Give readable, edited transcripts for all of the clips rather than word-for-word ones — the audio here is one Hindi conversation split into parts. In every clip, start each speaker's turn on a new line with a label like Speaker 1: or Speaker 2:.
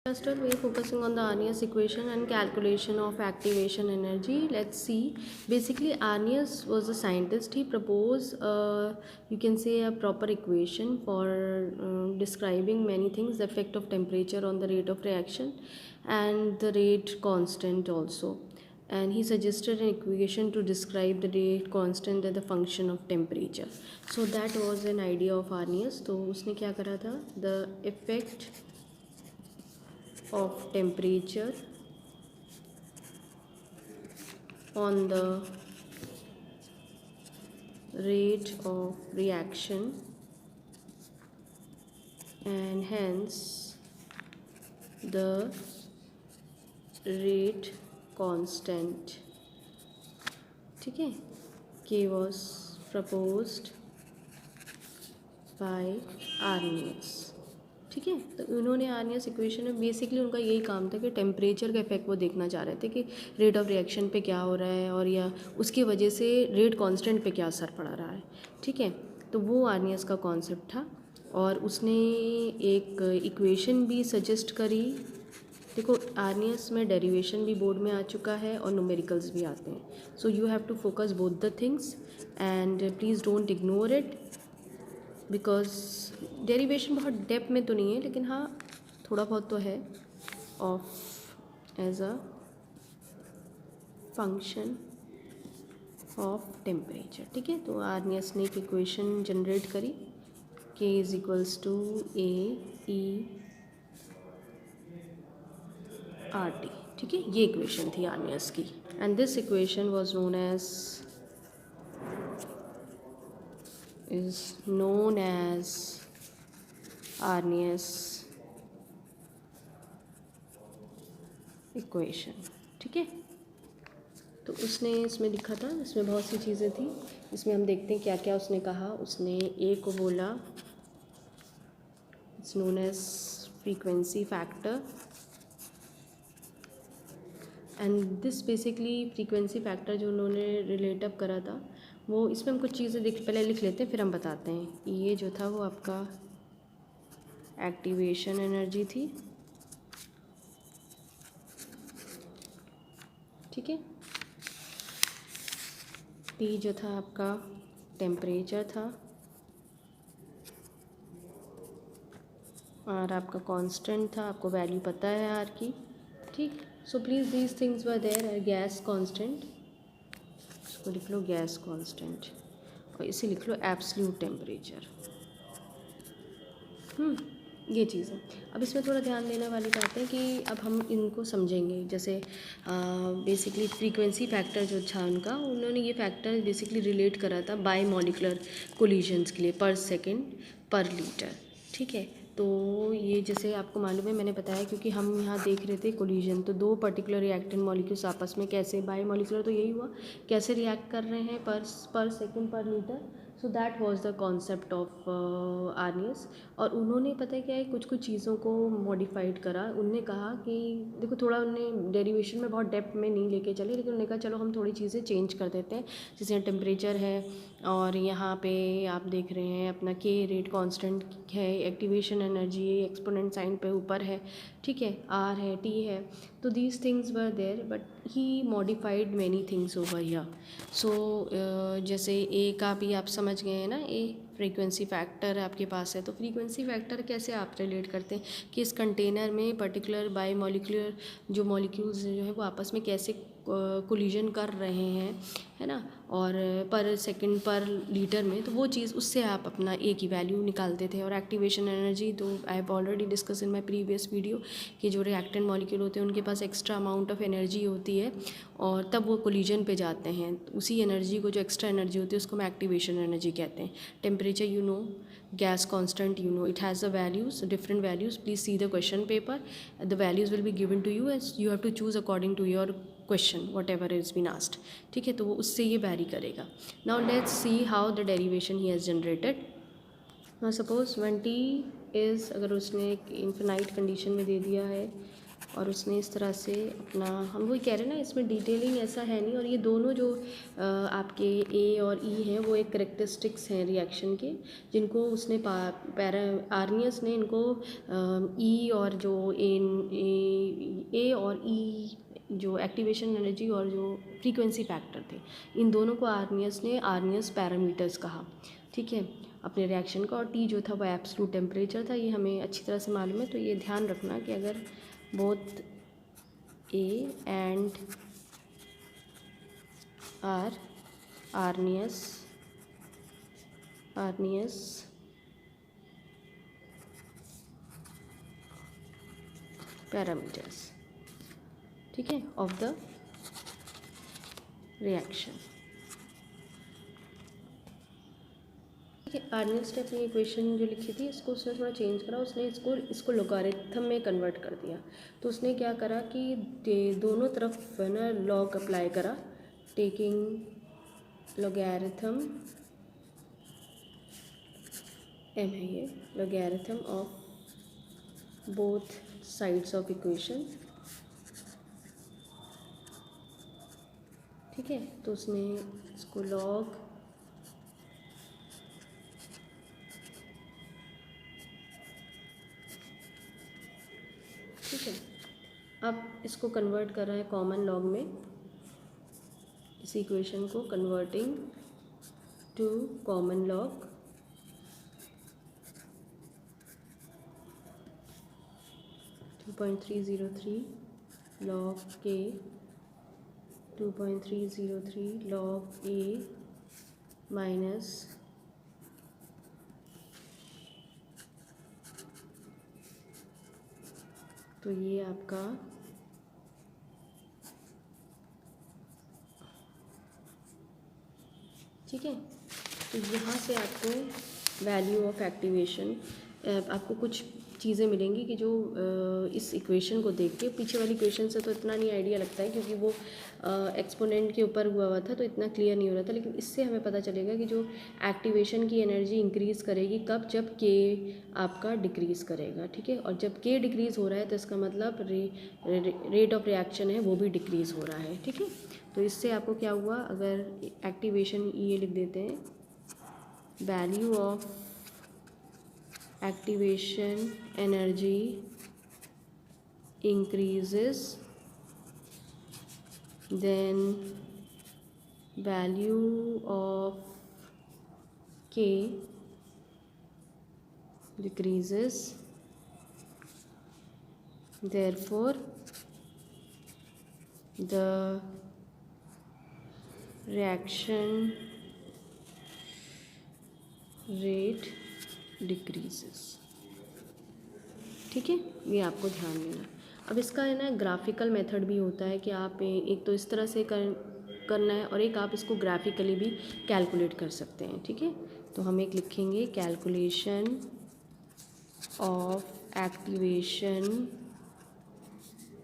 Speaker 1: First, we are focusing on the Arrhenius equation and calculation of activation energy. Let's see. Basically, Arrhenius was a scientist. He proposed, you can say, a proper equation for describing many things: the effect of temperature on the rate of reaction, and the rate constant also. And he suggested an equation to describe the rate constant as the function of temperature. So that was an idea of Arrhenius. तो उसने क्या करा था? The effect of temperature on the rate of reaction and hence the rate constant. ठीक है, K was proposed by Arrhenius. ठीक है, तो उन्होंने आर्नियस इक्वेशन में बेसिकली उनका यही काम था कि टेम्परेचर का इफेक्ट वो देखना चाह रहे थे कि रेट ऑफ रिएक्शन पे क्या हो रहा है और या उसकी वजह से रेट कांस्टेंट पे क्या असर पड़ा रहा है. ठीक है, तो वो आर्नियस का कॉन्सेप्ट था और उसने एक इक्वेशन भी सजेस्ट करी. देखो, आर्नियस में डेरिवेशन भी बोर्ड में आ चुका है और न्यूमेरिकल्स भी आते हैं. So you have to focus both the things and please don't ignore it because derivation बहुत डेप्थ में तो नहीं है, लेकिन हाँ थोड़ा बहुत तो है of as a function of temperature. ठीक है, तो आर्नियस ने एक इक्वेशन जनरेट करी, K is equals to AE RT. ठीक है, ये इक्वेशन थी आर्नियस की and this equation was known as Arrhenius equation. ठीक है, तो उसने इसमें लिखा था, इसमें बहुत सी चीज़ें थी. इसमें हम देखते हैं क्या क्या उसने कहा. उसने ए को बोला it's known as frequency factor and this basically frequency factor जो उन्होंने रिलेट अप करा था वो, इसमें हम कुछ चीज़ें पहले लिख लेते हैं फिर हम बताते हैं. ये जो था वो आपका एक्टिवेशन एनर्जी थी. ठीक है, T जो था आपका टेम्परेचर था और आपका कांस्टेंट था, आपको वैल्यू पता है आर की. ठीक, so please these things were there. Gas constant, इसको लिख लो गैस कांस्टेंट और इसे लिख लो एब्सोल्यूट टेम्परेचर. ये चीज़ है. अब इसमें थोड़ा ध्यान देने वाली बात है कि अब हम इनको समझेंगे. जैसे बेसिकली फ्रीक्वेंसी फैक्टर जो था उनका, उन्होंने ये फैक्टर बेसिकली रिलेट करा था बाई मॉलिकुलर कोलिजन्स के लिए पर सेकेंड पर लीटर. ठीक है, तो ये जैसे आपको मालूम है, मैंने बताया क्योंकि हम यहाँ देख रहे थे कोलिजन, तो दो पर्टिकुलर रिएक्टेंट मॉलिक्यूल्स आपस में कैसे बाई मॉलिकुलर, तो यही हुआ कैसे रिएक्ट कर रहे हैं पर सेकेंड पर litre. So that was the concept of Arrhenius. और उन्होंने पता है क्या है, कुछ कुछ चीज़ों को मॉडिफाइड करा. उनने कहा कि देखो, थोड़ा उन्होंने डेरिवेशन में बहुत डेप्थ में नहीं लेके चले, लेकिन उन्होंने कहा चलो हम थोड़ी चीज़ें चेंज कर देते हैं. जैसे टेम्परेचर है और यहाँ पे आप देख रहे हैं अपना K रेट कांस्टेंट है, एक्टिवेशन एनर्जी एक्सपोनेंट साइन पे ऊपर है. ठीक है, R है, T है. तो these things were there but he modified many things over here. So जैसे ए का भी आप समझ गए हैं ना, ए फ्रीक्वेंसी फैक्टर आपके पास है. तो फ्रीक्वेंसी फैक्टर कैसे आप रिलेट करते हैं कि इस कंटेनर में पर्टिकुलर बाई मॉलिकुलर जो मॉलिक्यूल्स जो है वो आपस में कैसे कोलिजन कर रहे हैं, है ना, और पर सेकंड पर लीटर में. तो वो चीज़, उससे आप अपना ए की वैल्यू निकालते थे. और एक्टिवेशन एनर्जी तो I have already discuss in my previous video कि जो रिएक्टेंट मॉलिक्यूल होते हैं उनके पास एक्स्ट्रा अमाउंट ऑफ एनर्जी होती है और तब वो कोलिजन पे जाते हैं. उसी एनर्जी को, जो एक्स्ट्रा एनर्जी होती है, उसको हम एक्टिवेशन एनर्जी कहते हैं. Temperature you know, gas constant you know, it has the values, different values. Please see the question paper, the values will be given to you as you have to choose according to your question whatever is been asked. ठीक है, तो वो उससे ये वैरी करेगा. now let's see how the derivation he has generated. now suppose when t is, अगर उसने एक इन्फिनाइट कंडीशन में दे दिया है और उसने इस तरह से अपना, हम वही कह रहे हैं ना, इसमें डिटेलिंग ऐसा है नहीं। और ये दोनों जो आपके ए और ई हैं वो एक करेक्टरिस्टिक्स हैं रिएक्शन के, जिनको उसने आर्नियस ने इनको ई और जो ए और ई जो एक्टिवेशन एनर्जी और जो फ्रीक्वेंसी फैक्टर थे, इन दोनों को आर्नियस पैरामीटर्स कहा, ठीक है, अपने रिएक्शन का। और टी जो था वो एब्सोल्यूट टेम्परेचर था, ये हमें अच्छी तरह से मालूम है। तो ये ध्यान रखना कि अगर both A and R Arrhenius parameters, ठीक है, of the reaction। ठीक है, आर्नियस ने अपनी इक्वेशन जो लिखी थी इसको उसने थोड़ा चेंज करा, उसने इसको लोगारिथम में कन्वर्ट कर दिया। तो उसने क्या करा कि दोनों तरफ है ना लॉग अप्लाई करा, टेकिंग लोगारिथम एम है ये, logarithm of both sides of equation, ठीक है। तो उसने इसको लॉग ठीक है, अब इसको कन्वर्ट कर रहा है कॉमन लॉग में, इस इक्वेशन को converting to common log, .303 log k 2.303 log a minus तो ये आपका ठीक है। तो यहाँ से आपको वैल्यू ऑफ एक्टिवेशन, आपको कुछ चीज़ें मिलेंगी कि जो इस इक्वेशन को देख के, पीछे वाली इक्वेशन से तो इतना नहीं आइडिया लगता है क्योंकि वो एक्सपोनेंट के ऊपर हुआ था तो इतना क्लियर नहीं हो रहा था, लेकिन इससे हमें पता चलेगा कि जो एक्टिवेशन की एनर्जी इंक्रीज़ करेगी कब, जब के आपका डिक्रीज़ करेगा, ठीक है। और जब के डिक्रीज़ हो रहा है तो इसका मतलब रेट ऑफ रिएक्शन है वो भी डिक्रीज़ हो रहा है, ठीक है। तो इससे आपको क्या हुआ, अगर एक्टिवेशन ये लिख देते हैं, value of activation energy increases then value of k decreases, therefore the reaction rate decreases, ठीक है। ये आपको ध्यान देना। अब इसका है ना ग्राफिकल मेथड भी होता है कि आप एक तो इस तरह से करना है और एक आप इसको ग्राफिकली भी कैलकुलेट कर सकते हैं, ठीक है। तो हम एक लिखेंगे calculation of activation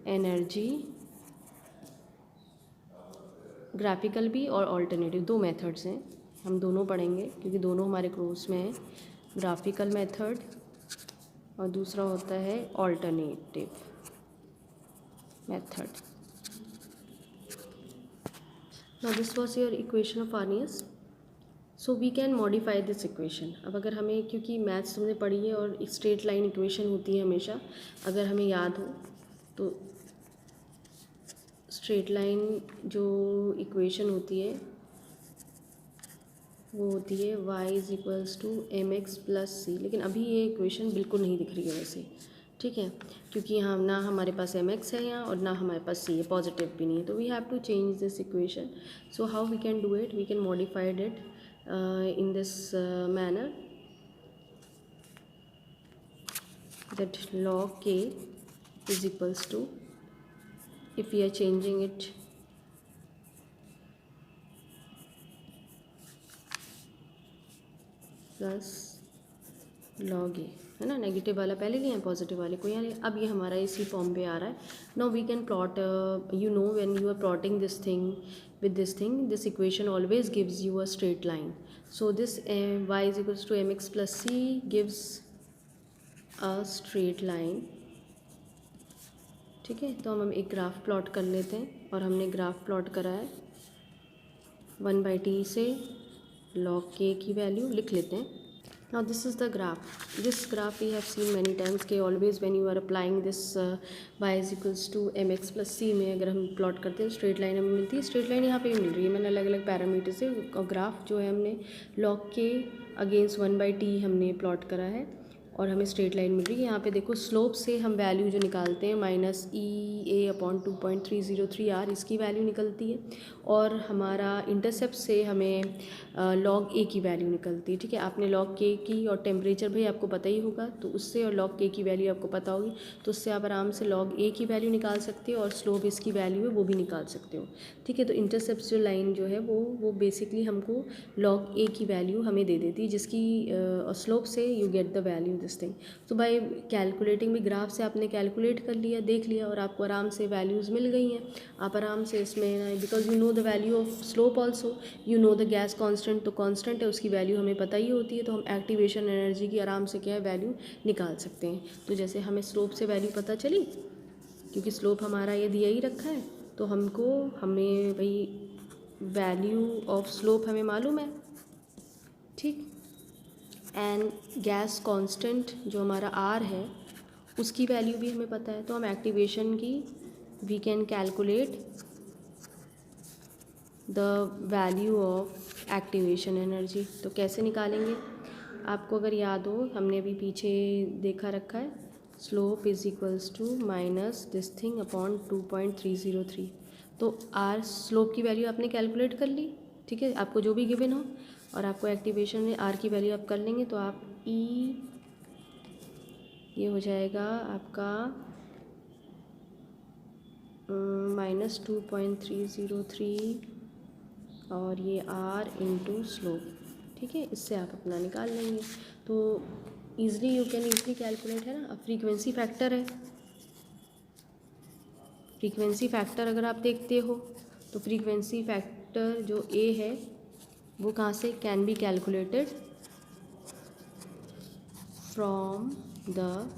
Speaker 1: energy, graphical भी और ऑल्टरनेटिव, दो मेथड्स हैं, हम दोनों पढ़ेंगे क्योंकि दोनों हमारे कोर्स में है, ग्राफिकल मेथड और दूसरा होता है alternative method. Now this was your equation of Arrhenius, so we can modify this equation. अब अगर हमें, क्योंकि मैथ्स तुमने पढ़ी है और स्ट्रेट लाइन इक्वेशन होती है हमेशा, अगर हमें याद हो तो स्ट्रेट लाइन जो इक्वेशन होती है वो होती है y=mx+c, लेकिन अभी ये इक्वेशन बिल्कुल नहीं दिख रही है वैसे, ठीक है, क्योंकि यहाँ ना हमारे पास mx है यहाँ और ना हमारे पास c है, पॉजिटिव भी नहीं है। तो we have to change this equation. So how we can do it, we can modified it in this manner that log k is equals to, if we are changing it plus log a, है ना, नेगेटिव वाला पहले लिए हैं, पॉजिटिव वाले को यहाँ, अब ये हमारा इसी फॉर्म पे आ रहा है। Now we can plot, you know when you are plotting this thing with this thing, this equation always gives you a straight line. So this y=mx+c gives a straight line ठीक है, तो हम एक ग्राफ प्लॉट कर लेते हैं, और हमने ग्राफ प्लॉट करा है 1/t से log k की वैल्यू लिख लेते हैं. Now this is the graph. This graph we have seen many times कि always when you are applying this y is equals to mx plus c में अगर हम प्लॉट करते हैं स्ट्रेट लाइन हमें मिलती है. स्ट्रेट लाइन यहाँ पे मिल रही है, मैंने अलग अलग पैरामीटर से, और ग्राफ जो है हमने log k अगेंस्ट 1/t हमने प्लॉट करा है, और हमें स्ट्रेट लाइन मिल रही है. यहाँ पे देखो स्लोप से हम वैल्यू जो निकालते हैं -EA/2.303 इसकी वैल्यू निकलती है, और हमारा इंटरसेप्ट से हमें log a की वैल्यू निकलती है. ठीक है, आपने log k की और टेम्परेचर भाई आपको पता ही होगा, तो उससे और log k की वैल्यू आपको पता होगी, तो उससे आप आराम से log a की वैल्यू निकाल सकते हो, और स्लोप इसकी वैल्यू है वो भी निकाल सकते हो. ठीक है, तो इंटरसेप्ट जो लाइन जो है वो बेसिकली हमको log a की वैल्यू हमें दे देती है, जिसकी स्लोप से you get the value this thing. तो बाय कैलकुलेटिंग भी ग्राफ से आपने कैलकुलेट कर लिया, देख लिया, और आपको आराम से वैल्यूज़ मिल गई हैं. आप आराम से इसमें, because you know the value of slope also, you know the gas constant, तो कांस्टेंट है उसकी वैल्यू हमें पता ही होती है, तो हम एक्टिवेशन एनर्जी की आराम से क्या है वैल्यू निकाल सकते हैं. तो जैसे हमें स्लोप से वैल्यू पता चली, क्योंकि स्लोप हमारा ये दिया ही रखा है, तो हमें भाई वैल्यू ऑफ स्लोप हमें मालूम है. ठीक, एंड गैस कांस्टेंट जो हमारा आर है उसकी वैल्यू भी हमें पता है, तो हम एक्टिवेशन की we can calculate the value of activation energy. तो कैसे निकालेंगे, आपको अगर याद हो हमने अभी पीछे देखा रखा है, slope is equals to minus this thing upon 2.303. तो आर स्लोप की वैल्यू आपने कैलकुलेट कर ली. ठीक है, आपको जो भी गिवन हो, और आपको एक्टिवेशन में आर की वैल्यू आप कर लेंगे, तो आप ये हो जाएगा आपका -2.303 और ये आर इंटू स्लोप. ठीक है, इससे आप अपना निकाल लेंगे. तो easily you can easily calculate, है ना. अब फ्रीक्वेंसी फैक्टर है, फ्रीक्वेंसी फैक्टर अगर आप देखते हो तो फ्रीक्वेंसी फैक्टर जो ए है वो कहाँ से can be calculated from the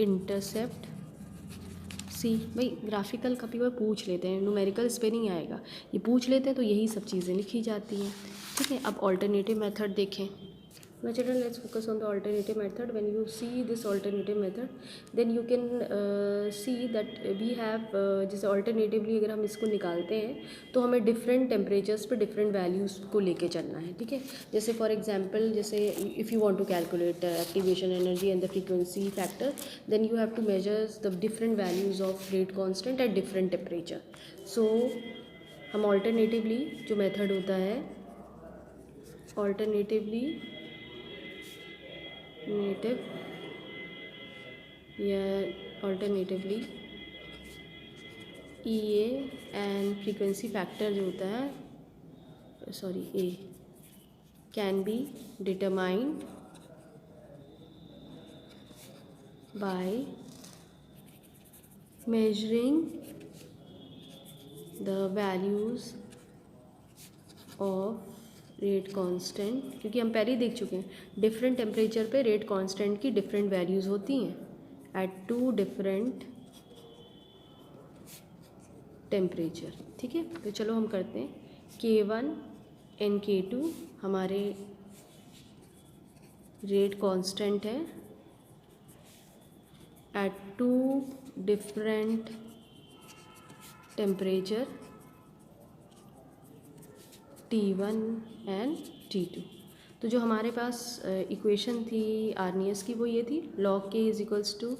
Speaker 1: intercept C. भाई ग्राफिकल कभी बार पूछ लेते हैं, न्यूमेरिकल इस पर नहीं आएगा, ये पूछ लेते हैं तो यही सब चीज़ें लिखी जाती हैं. ठीक है, अब ऑल्टरनेटिव मेथड देखें. Now children, let's focus on the alternative method. When you see this alternative method, then you can see that we have जैसे alternatively अगर हम इसको निकालते हैं तो हमें different temperatures पे different values को लेके चलना है. ठीक है, जैसे for example, जैसे if you want to calculate activation energy and the frequency factor, then you have to measure the different values of rate constant at different temperature. So हम alternatively जो method होता है, alternatively या alternatively E and frequency factor जो होता है, sorry A, can be determined by measuring the values of rate constant. क्योंकि हम पहले ही देख चुके हैं डिफरेंट टेम्परेचर पे रेट कांस्टेंट की डिफरेंट वैल्यूज़ होती हैं एट टू डिफरेंट टेम्परेचर. ठीक है, तो चलो हम करते हैं. K1 एंड K2 हमारे रेट कांस्टेंट है at two different temperature T1 and T2. तो जो हमारे पास इक्वेशन थी आर्नियस की वो ये थी, log k is equals to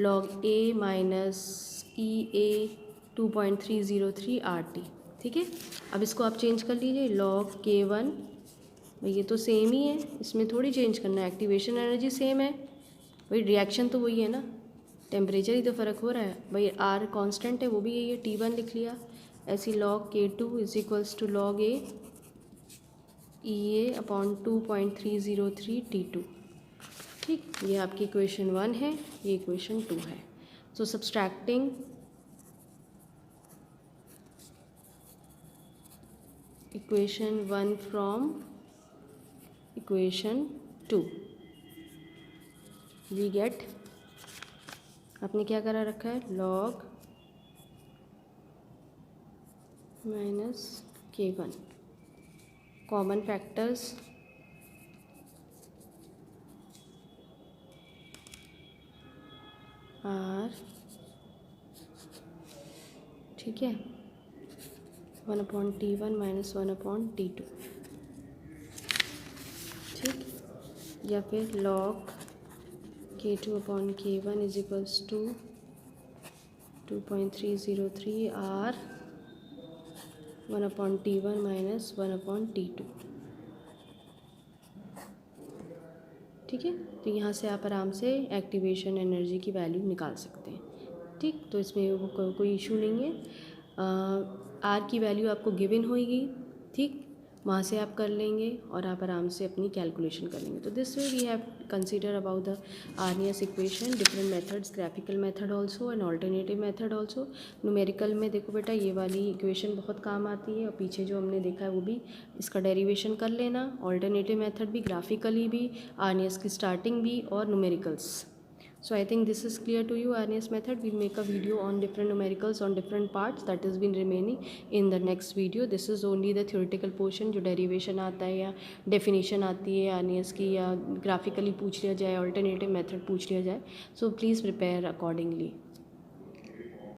Speaker 1: log a minus EA 2.303 RT. ठीक है, अब इसको आप चेंज कर लीजिए, log K1, ये तो सेम ही है, इसमें थोड़ी चेंज करना है, एक्टिवेशन एनर्जी सेम है, भाई रिएक्शन तो वही है ना, टेम्परेचर ही तो फ़र्क हो रहा है. भाई आर कांस्टेंट है वो भी यही है, T1 लिख लिया. ऐसी log K2 is equals to log a EA upon 2.303 T2. ठीक, ये आपकी इक्वेशन 1 है, ये इक्वेशन 2 है. So subtracting equation 1 from equation 2 we get, आपने क्या करा रखा है, log minus K1. Common factors are, ठीक है, 1/T1 माइनस 1/T2, ठीक, या फिर log K2/K1 is equals to 2.303 R 1/T1 minus 1/T2, ठीक है। तो यहाँ से आप आराम से एक्टिवेशन एनर्जी की वैल्यू निकाल सकते हैं, ठीक। तो इसमें वो कोई इशू नहीं है। आर की वैल्यू आपको गिवन होगी, ठीक, वहाँ से आप कर लेंगे और आप आराम से अपनी कैलकुलेशन कर लेंगे। तो this way we have consider about the Arrhenius equation, different methods, graphical method also and alternative method also. Numerical में देखो बेटा ये वाली इक्वेशन बहुत काम आती है और पीछे जो हमने देखा है वो भी इसका डेरिवेशन कर लेना। ऑल्टरनेटिव मेथड भी, ग्राफिकली भी, आर्नियस की स्टार्टिंग भी और numericals. So I think this is clear to you. Arnius method, we'll make a video on different numericals on different parts that has been remaining in the next video. This is only the theoretical portion, जो derivation आता है या definition आती है Arnius की, या graphically पूछ लिया जाए, alternative method पूछ लिया जाए. So please prepare accordingly.